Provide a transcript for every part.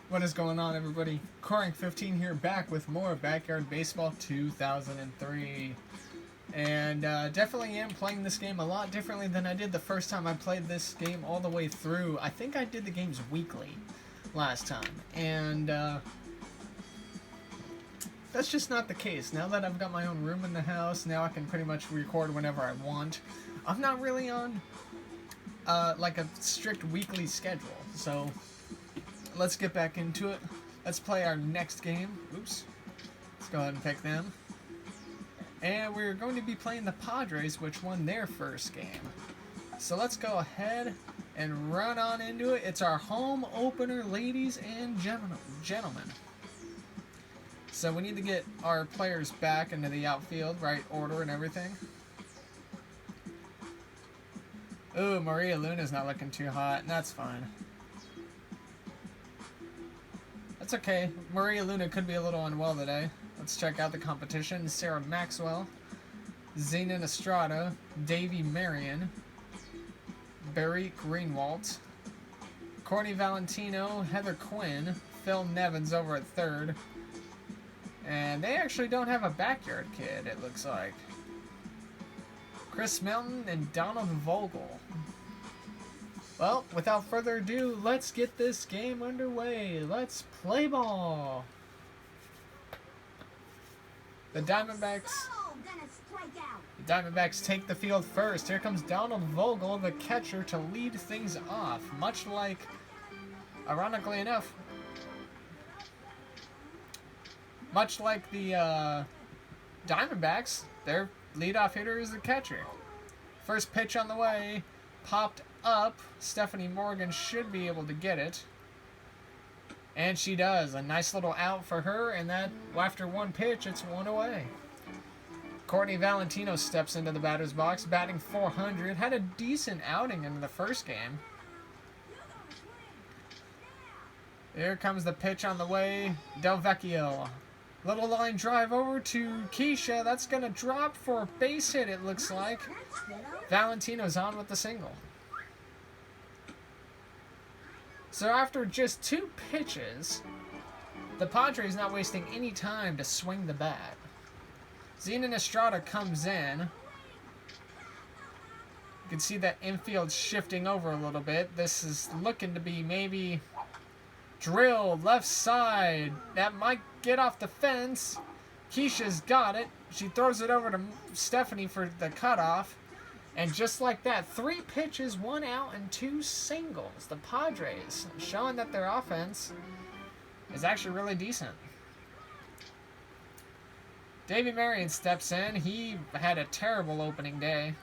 What is going on, everybody? Corang15 here, back with more Backyard Baseball 2003. And definitely am playing this game a lot differently than I did the first time I played this game all the way through. I think I did the games weekly last time. And that's just not the case. Now that I've got my own room in the house, now I can pretty much record whenever I want. I'm not really on like a strict weekly schedule, so let's get back into it. Let's play our next game. Oops. Let's go ahead and pick them. And we're going to be playing the Padres, which won their first game. So let's go ahead and run on into it. It's our home opener, ladies and gentlemen. So we need to get our players back into the outfield, right order and everything. Ooh, Maria Luna's not looking too hot, and that's fine. That's okay. Maria Luna could be a little unwell today. Let's check out the competition. Sarah Maxwell, Zenon Estrada, Davy Marion, Barry Greenwalt, Courtney Valentino, Heather Quinn, Phil Nevins over at third. And they actually don't have a backyard kid, it looks like. Chris Melton and Donald Vogel. Well, without further ado, let's get this game underway. Let's play ball. The Diamondbacks take the field first. Here comes Donald Vogel, the catcher, to lead things off. Much like, ironically enough, much like the Diamondbacks, their leadoff hitter is the catcher. First pitch on the way, popped up. Stephanie Morgan should be able to get it. And she does. A nice little out for her, and that after one pitch, it's one away. Courtney Valentino steps into the batter's box, batting .400. Had a decent outing in the first game. Here comes the pitch on the way. Del Vecchio. Little line drive over to Keisha. That's going to drop for a base hit, it looks like. Valentino's on with the single. So after just two pitches, the Padres not wasting any time to swing the bat. Zenon Estrada comes in. You can see that infield shifting over a little bit. This is looking to be maybe drilled left side. That might get off the fence. Keisha's got it. She throws it over to Stephanie for the cutoff. And just like that, 3 pitches, 1 out, and 2 singles. The Padres showing that their offense is actually really decent. Davy Marion steps in. He had a terrible opening day.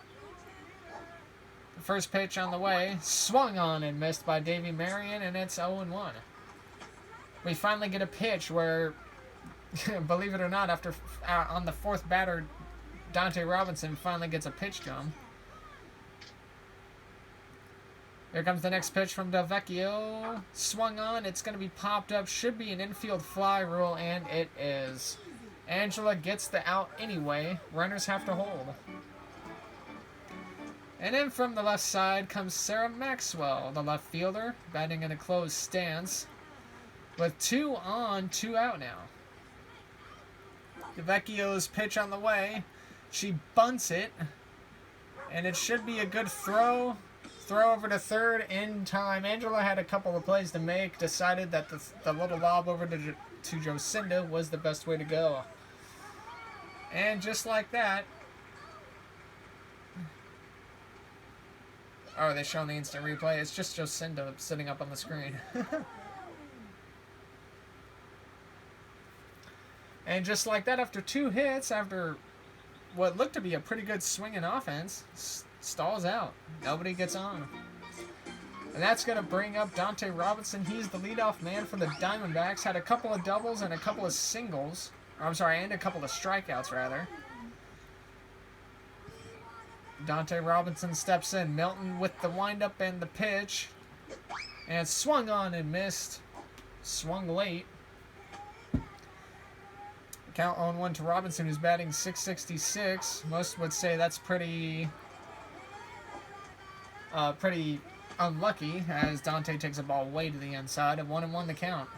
The first pitch on the way, swung on and missed by Davy Marion, and it's 0-1. We finally get a pitch where, believe it or not, after on the 4th batter, Dante Robinson finally gets a pitch to him. Here comes the next pitch from Del Vecchio. Swung on. It's going to be popped up. Should be an infield fly rule, and it is. Angela gets the out anyway. Runners have to hold. And then from the left side comes Sarah Maxwell, the left fielder, batting in a closed stance. With 2 on, 2 out now. Del Vecchio's pitch on the way. She bunts it. And it should be a good throw. Throw over to third in time. Angela had a couple of plays to make. Decided that the little lob over to Jocinda was the best way to go. And just like that. Oh, are they showing the instant replay? It's just Jocinda sitting up on the screen. And just like that, after 2 hits, after what looked to be a pretty good swinging offense, stalls out. Nobody gets on. And that's going to bring up Dante Robinson. He's the leadoff man for the Diamondbacks. Had a couple of doubles and a couple of singles. Or, I'm sorry, and a couple of strikeouts, rather. Dante Robinson steps in. Milton with the windup and the pitch. And swung on and missed. Swung late. Count 0-1 to Robinson, who's batting .666. Most would say that's pretty unlucky, as Dante takes a ball way to the inside. At 1-1 the count.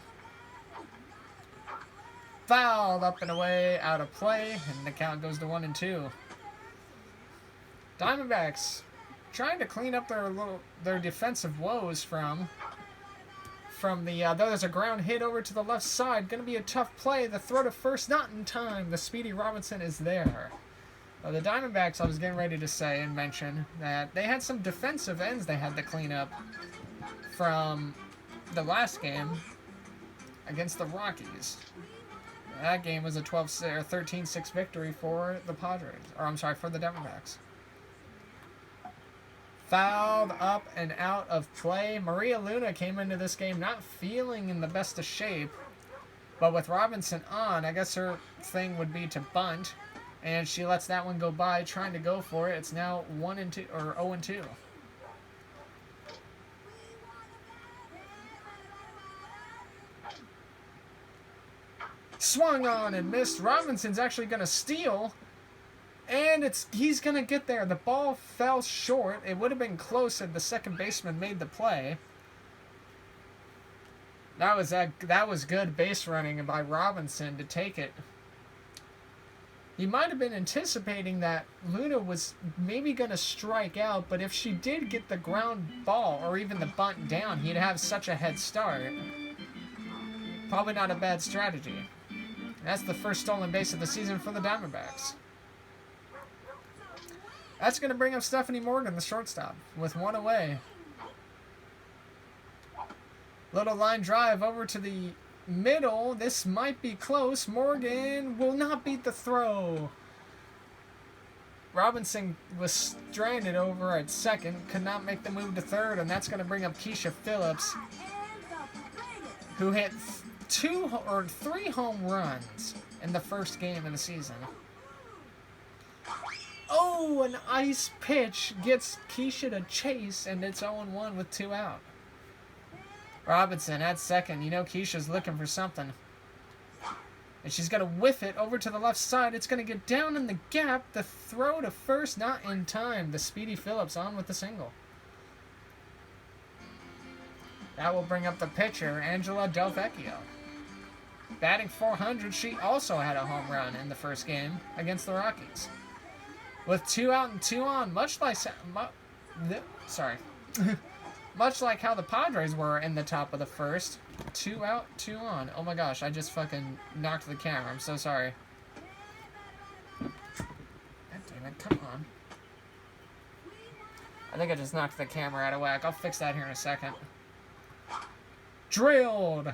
Fouled up and away, out of play, and the count goes to 1-2. Diamondbacks trying to clean up their defensive woes from the there's a ground hit over to the left side. Going to be a tough play. The throw to first, not in time. The speedy Robinson is there. The Diamondbacks, I was getting ready to say and mention that they had some defensive ends they had to clean up from the last game against the Rockies. That game was a 13-6 victory for the Padres. Or, I'm sorry, for the Diamondbacks. Fouled up and out of play. Maria Luna came into this game not feeling in the best of shape. But with Robinson on, I guess her thing would be to bunt. And she lets that one go by, trying to go for it. It's now 1-2 or 0-2. Swung on and missed. Robinson's actually going to steal. And he's going to get there. The ball fell short. It would have been close if the second baseman made the play. That was good base running by Robinson to take it. He might have been anticipating that Luna was maybe going to strike out, but if she did get the ground ball or even the bunt down, he'd have such a head start. Probably not a bad strategy. That's the first stolen base of the season for the Diamondbacks. That's going to bring up Stephanie Morgan, the shortstop, with one away. Little line drive over to the middle. This might be close. Morgan will not beat the throw. Robinson was stranded over at second, could not make the move to third, and that's going to bring up Keisha Phillips, who hit 3 home runs in the first game of the season. Oh, an ice pitch gets Keisha to chase, and it's 0-1 with 2 out. Robinson at second. You know Keisha's looking for something. And she's going to whiff it over to the left side. It's going to get down in the gap. The throw to first, not in time. The speedy Phillips on with the single. That will bring up the pitcher, Angela Del Vecchio. Batting .400, she also had a home run in the first game against the Rockies. With 2 out and 2 on, much like much like how the Padres were in the top of the first. 2 out, 2 on. Oh my gosh, I just fucking knocked the camera. I'm so sorry. God damn it, come on. I think I just knocked the camera out of whack. I'll fix that here in a second. Drilled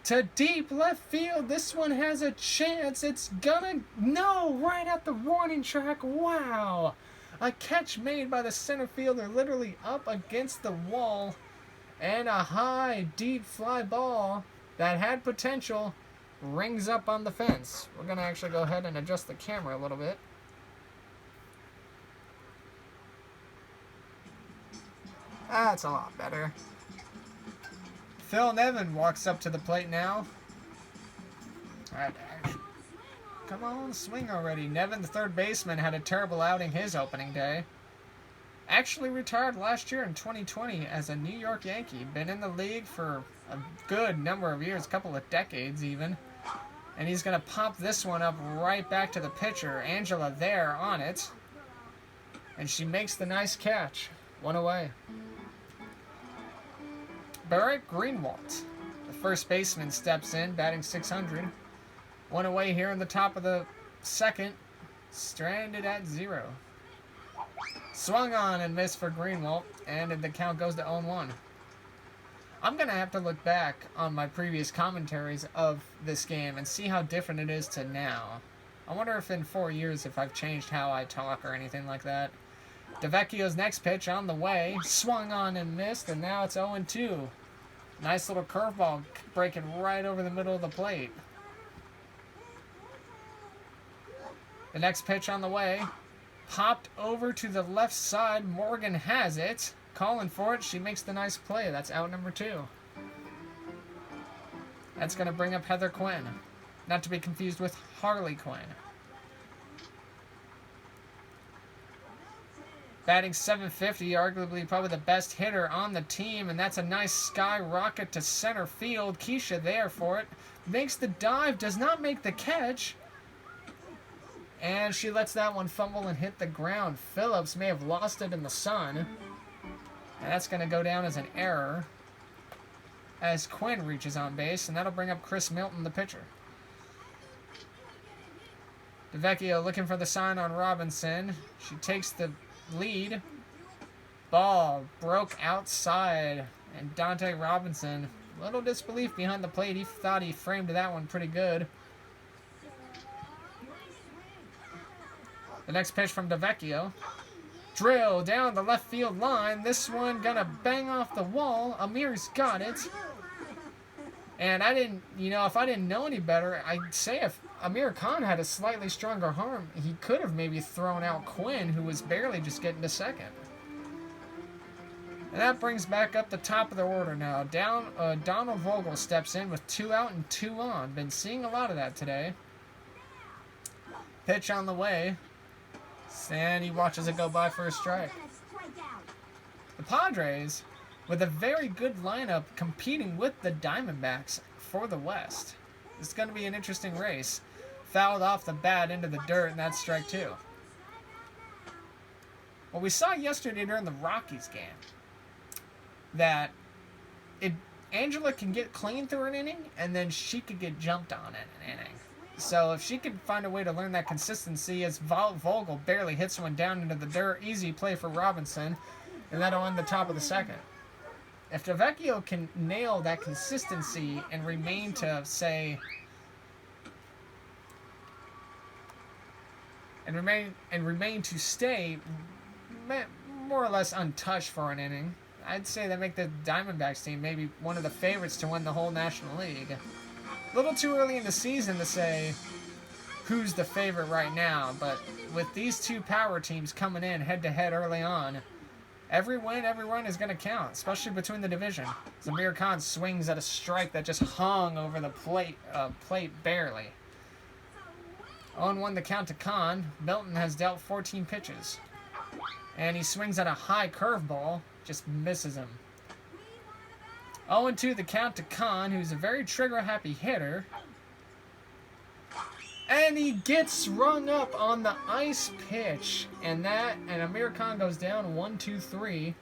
to deep left field. This one has a chance. It's gonna... No! Right at the warning track. Wow! A catch made by the center fielder, literally up against the wall. And a high, deep fly ball that had potential rings up on the fence. We're going to actually go ahead and adjust the camera a little bit. That's a lot better. Phil Nevin walks up to the plate now. Alright, come on, swing already. Nevin, the third baseman, had a terrible outing his opening day. Actually retired last year in 2020 as a New York Yankee. Been in the league for a good number of years, a couple of decades even. And he's going to pop this one up right back to the pitcher. Angela there on it. And she makes the nice catch. 1 away. Barrett Greenwald, the first baseman, steps in, batting .600. 1 away here in the top of the second. Stranded at 0. Swung on and missed for Greenwald, and the count goes to 0-1. I'm going to have to look back on my previous commentaries of this game and see how different it is to now. I wonder if in 4 years if I've changed how I talk or anything like that. DeVecchio's next pitch on the way. Swung on and missed, and now it's 0-2. Nice little curveball breaking right over the middle of the plate. The next pitch on the way. Popped over to the left side. Morgan has it. Calling for it. She makes the nice play. That's out number 2. That's going to bring up Heather Quinn. Not to be confused with Harley Quinn. Batting .750, arguably probably the best hitter on the team, and that's a nice skyrocket to center field. Keisha there for it. Makes the dive, does not make the catch. And she lets that one fumble and hit the ground. Phillips may have lost it in the sun. And that's going to go down as an error as Quinn reaches on base, and that'll bring up Chris Milton, the pitcher. DeVecchio looking for the sign on Robinson. She takes the lead. Ball broke outside, and Dante Robinson, little disbelief behind the plate. He thought he framed that one pretty good. The next pitch from DeVecchio. Drill down the left field line. This one gonna bang off the wall. Amir's got it. And I didn't, if I didn't know any better, I'd say if Amir Khan had a slightly stronger arm, he could have maybe thrown out Quinn, who was barely just getting to second. And that brings back up the top of the order now. Donald Vogel steps in with 2 out and 2 on. Been seeing a lot of that today. Pitch on the way. And he watches it go by for a strike. The Padres, with a very good lineup, competing with the Diamondbacks for the West. It's going to be an interesting race. Fouled off the bat into the dirt, and that's strike 2. Well, we saw yesterday during the Rockies game that Angela can get clean through an inning, and then she could get jumped on in an inning. So if she could find a way to learn that consistency, as Vogel barely hits one down into the dirt, easy play for Robinson, and that'll end the top of the second. If DeVecchio can nail that consistency and remain to, say, and remain to stay more or less untouched for an inning, I'd say that make the Diamondbacks team maybe one of the favorites to win the whole National League. A little too early in the season to say who's the favorite right now, but with these two power teams coming in head-to-head early on, every win, every run is going to count, especially between the division. Amir Khan swings at a strike that just hung over the plate barely. 0-1 the count to Khan. Milton has dealt 14 pitches. And he swings at a high curveball, just misses him. 0-2 the count to Khan, who's a very trigger-happy hitter. And he gets rung up on the ice pitch. And Amir Khan goes down 1-2-3.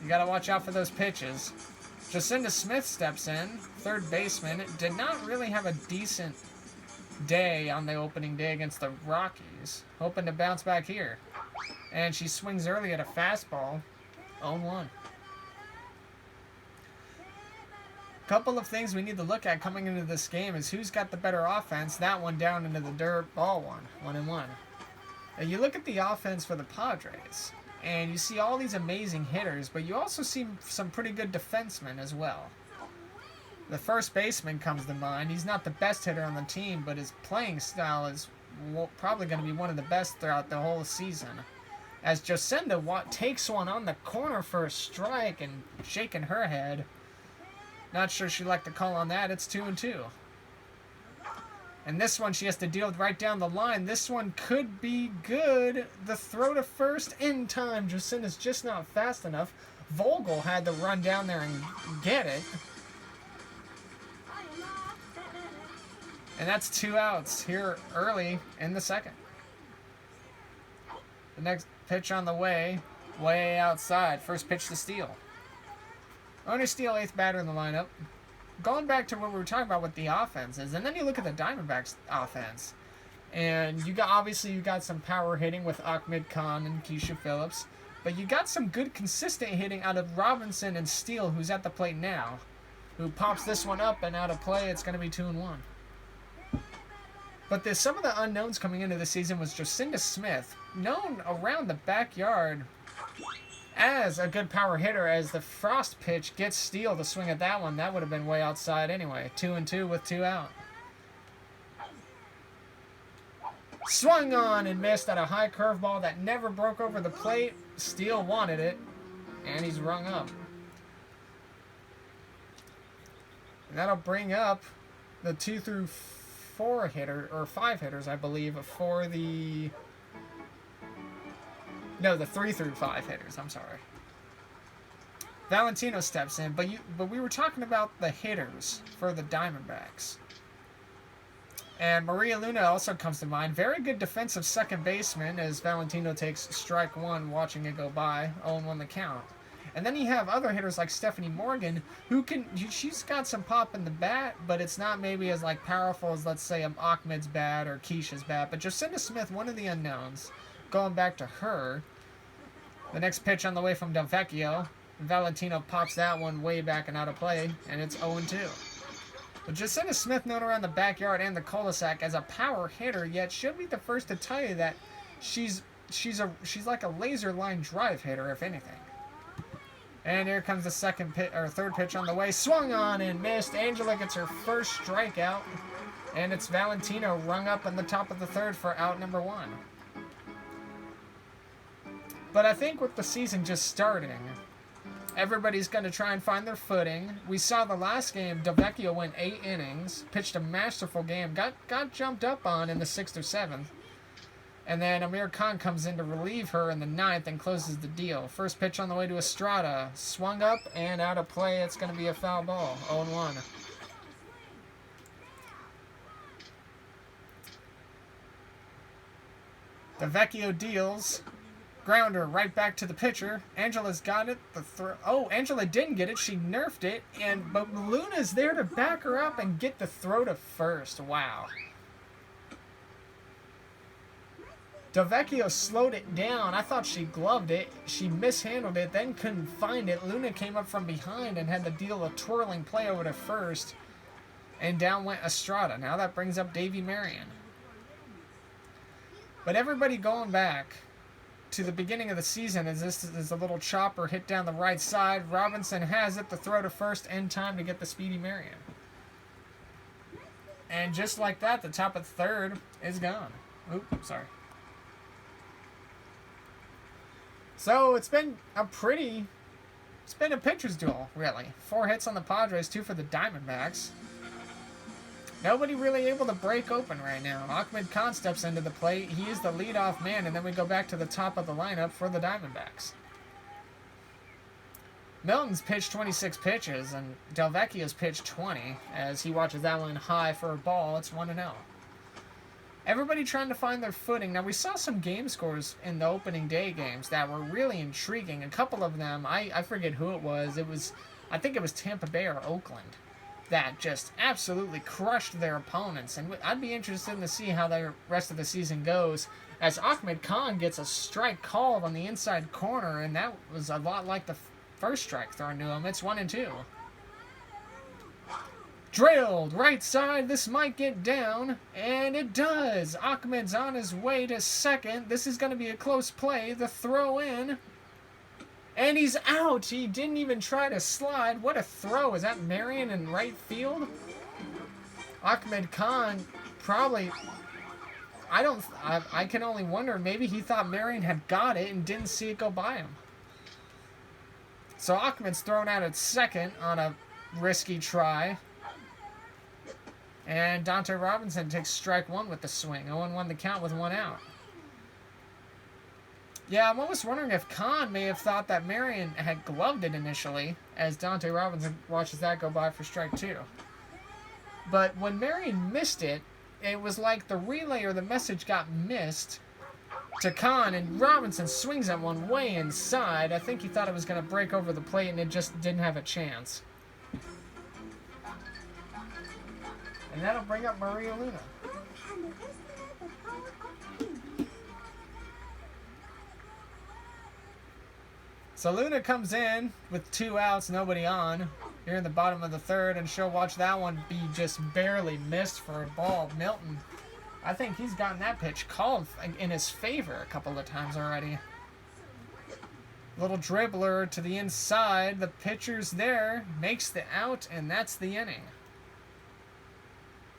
You got to watch out for those pitches. Jacinda Smith steps in, third baseman. Did not really have a decent day on the opening day against the Rockies. Hoping to bounce back here. And she swings early at a fastball. 0-1. Couple of things we need to look at coming into this game is who's got the better offense. That one down into the dirt, ball 1-1. Now you look at the offense for the Padres, and you see all these amazing hitters, but you also see some pretty good defensemen as well. The first baseman comes to mind. He's not the best hitter on the team, but his playing style is probably going to be one of the best throughout the whole season. As Jacinda takes one on the corner for a strike and shaking her head. Not sure she'd like to call on that. It's 2-2. And this one she has to deal with right down the line. This one could be good. The throw to first in time. Jacinda's just not fast enough. Vogel had to run down there and get it. And that's 2 outs here early in the second. The next pitch on the way outside. First pitch to Steele. Only Steele, 8th batter in the lineup. Going back to what we were talking about with the offenses, and then you look at the Diamondbacks offense, and you got some power hitting with Ahmed Khan and Keisha Phillips, but you got some good consistent hitting out of Robinson and Steele, who's at the plate now, who pops this one up and out of play. It's going to be 2-1. But some of the unknowns coming into the season was Jacinda Smith, known around the backyard as a good power hitter. As the frost pitch gets Steele to swing at that one, that would have been way outside anyway. 2-2 with 2 out. Swung on and missed at a high curveball that never broke over the plate. Steele wanted it, and he's rung up. And that'll bring up the 2 through 4 hitter, or 5 hitters, I believe, for the No, the 3 through 5 hitters. I'm sorry. Valentino steps in, but we were talking about the hitters for the Diamondbacks. And Maria Luna also comes to mind. Very good defensive second baseman as Valentino takes strike one watching it go by. 0-1 the count. And then you have other hitters like Stephanie Morgan, she's got some pop in the bat, but it's not maybe as like powerful as, let's say, Ahmed's bat or Keisha's bat. But Jacinda Smith, one of the unknowns, going back to her. The next pitch on the way from Del Vecchio. Valentino pops that one way back and out of play, and it's 0-2. But Jacinda Smith, known around the backyard and the cul-de-sac as a power hitter, yet she'll be the first to tell you that she's like a laser line drive hitter, if anything. And here comes the third pitch on the way. Swung on and missed. Angela gets her first strikeout. And it's Valentino rung up in the top of the third for out number 1. But I think with the season just starting, everybody's going to try and find their footing. We saw the last game, Del Vecchio went 8 innings, pitched a masterful game, got jumped up on in the 6th or 7th. And then Amir Khan comes in to relieve her in the 9th and closes the deal. First pitch on the way to Estrada. Swung up and out of play. It's going to be a foul ball. 0-1. Del Vecchio deals. Grounder right back to the pitcher. Angela's got it. Angela didn't get it. She nerfed it. But Luna's there to back her up and get the throw to first. Wow. Del Vecchio slowed it down. I thought she gloved it. She mishandled it, then couldn't find it. Luna came up from behind and had to deal a twirling play over to first. And down went Estrada. Now that brings up Davy Marion. But everybody going back to the beginning of the season as this is a little chopper hit down the right side. Robinson has it. The throw to first in time to get the speedy Marion. And just like that, the top of third is gone. Oops, sorry. So it's been a pitcher's duel, really. 4 hits on the Padres, 2 for the Diamondbacks. Nobody really able to break open right now. Ahmed Khan steps into the plate. He is the leadoff man, and then we go back to the top of the lineup for the Diamondbacks. Milton's pitched 26 pitches, and Del Vecchio's pitched 20. As he watches that one high for a ball, it's 1-0. Everybody trying to find their footing. Now, we saw some game scores in the opening day games that were really intriguing. A couple of them, I forget who it was. I think it was Tampa Bay or Oakland that just absolutely crushed their opponents. And I'd be interested to see how the rest of the season goes as Ahmed Khan gets a strike called on the inside corner, and that was a lot like the first strike thrown to him. It's 1-2. Drilled right side. This might get down, and it does. Ahmed's on his way to second. This is going to be a close play. The throw in, and he's out. He didn't even try to slide. What a throw. Is that Marion in right field? Ahmed Khan probably, I can only wonder, maybe he thought Marion had got it and didn't see it go by him. So Ahmed's thrown out at second on a risky try. And Dante Robinson takes strike 1 with the swing. 0-1 the count with 1 out. Yeah, I'm almost wondering if Khan may have thought that Marion had gloved it initially, as Dante Robinson watches that go by for strike 2. But when Marion missed it, it was like the relay or the message got missed to Khan, and Robinson swings that one way inside. I think he thought it was going to break over the plate, and it just didn't have a chance. And that'll bring up Maria Luna. So Luna comes in with 2 outs, nobody on, here in the bottom of the third, and she'll watch that one be just barely missed for a ball. Milton, I think he's gotten that pitch called in his favor a couple of times already. Little dribbler to the inside. The pitcher's there, makes the out, and that's the inning.